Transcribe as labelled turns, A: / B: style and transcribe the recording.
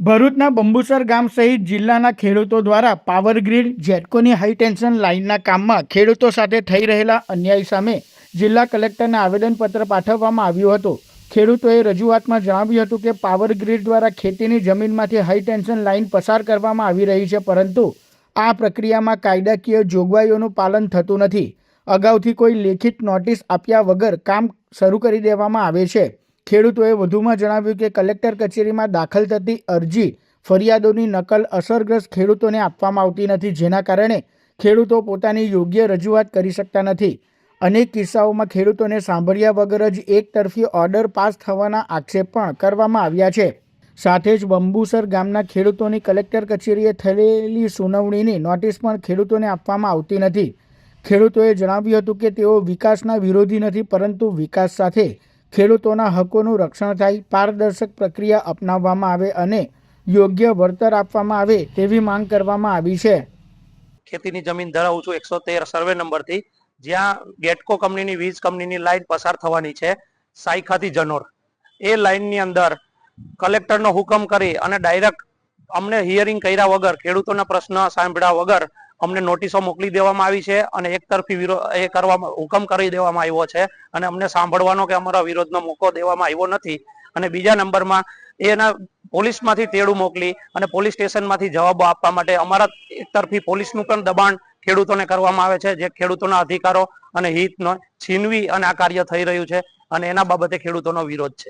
A: ભરૂચના બંબુસર ગામ સહિત જિલ્લાના ખેડૂતો દ્વારા પાવર ગ્રીડ જેટકોની હાઈ ટેન્શન લાઇનના કામમાં ખેડૂતો સાથે થઈ રહેલા અન્યાય સામે જિલ્લા કલેક્ટરને આવેદનપત્ર પાઠવવામાં આવ્યું હતું। ખેડૂતોએ રજૂઆતમાં જણાવ્યું હતું કે પાવર ગ્રીડ દ્વારા ખેતીની જમીનમાંથી હાઈ ટેન્શન લાઇન પસાર કરવામાં આવી રહી છે, પરંતુ આ પ્રક્રિયામાં કાયદાકીય જોગવાઈઓનું પાલન થતું નથી। અગાઉથી કોઈ લેખિત નોટિસ આપ્યા વગર કામ શરૂ કરી દેવામાં આવે છે। ખેડૂતોએ વધુમાં જણાવ્યું કે કલેક્ટર કચેરીમાં દાખલ થતી અરજી ફરિયાદોની નકલ અસરગ્રસ્ત ખેડૂતોને આપવામાં આવતી નથી, જેના કારણે ખેડૂતો પોતાની યોગ્ય રજૂઆત કરી શકતા નથી। અનેક કિસ્સાઓમાં ખેડૂતોને સાંભળ્યા વગર જ એકતરફી ઓર્ડર પાસ થવાના આક્ષેપ પણ કરવામાં આવ્યા છે। સાથે જ બંબુસર ગામના ખેડૂતોની કલેક્ટર કચેરીએ થયેલી સુનાવણીની નોટિસ પણ ખેડૂતોને આપવામાં આવતી નથી। ખેડૂતોએ જણાવ્યું હતું કે તેઓ વિકાસના વિરોધી નથી, પરંતુ વિકાસ સાથે ખેડૂતોના હકોનું રક્ષણ થાય, પારદર્શક પ્રક્રિયા અપનાવવામાં આવે અને યોગ્ય વળતર આપવામાં આવે તેવી માંગ કરવામાં આવી છે।
B: ખેતીની જમીન ધરાવું છું 113 સર્વે નંબરથી, જ્યાં ગેટકો કંપનીની વીજ કંપનીની લાઈન પસાર થવાની છે સાયખાથી જનોર। એ લાઈનની અંદર કલેક્ટરનો હુકમ કરી અને ડાયરેક્ટ અમને હિયરિંગ કર્યા વગર, ખેડૂતોના પ્રશ્ન સાંભળ્યા વગર અમને નોટિસો મોકલી દેવામાં આવી છે અને એકતરફી એ કરવામાં હુકમ કરી દેવામાં આવ્યો છે અને અમને સાંભળવાનો કે અમારા વિરોધનો મોકો દેવામાં આવ્યો નથી। અને બીજા નંબરમાં એના પોલીસમાંથી તેડું મોકલી અને પોલીસ સ્ટેશનમાંથી જવાબો આપવા માટે અમારા એકતરફી પોલીસનું પણ દબાણ ખેડૂતોને કરવામાં આવે છે, જે ખેડૂતોના અધિકારો અને હિતનો છીનવી અને આ કાર્ય થઈ રહ્યું છે અને એના બાબતે ખેડૂતોનો વિરોધ છે।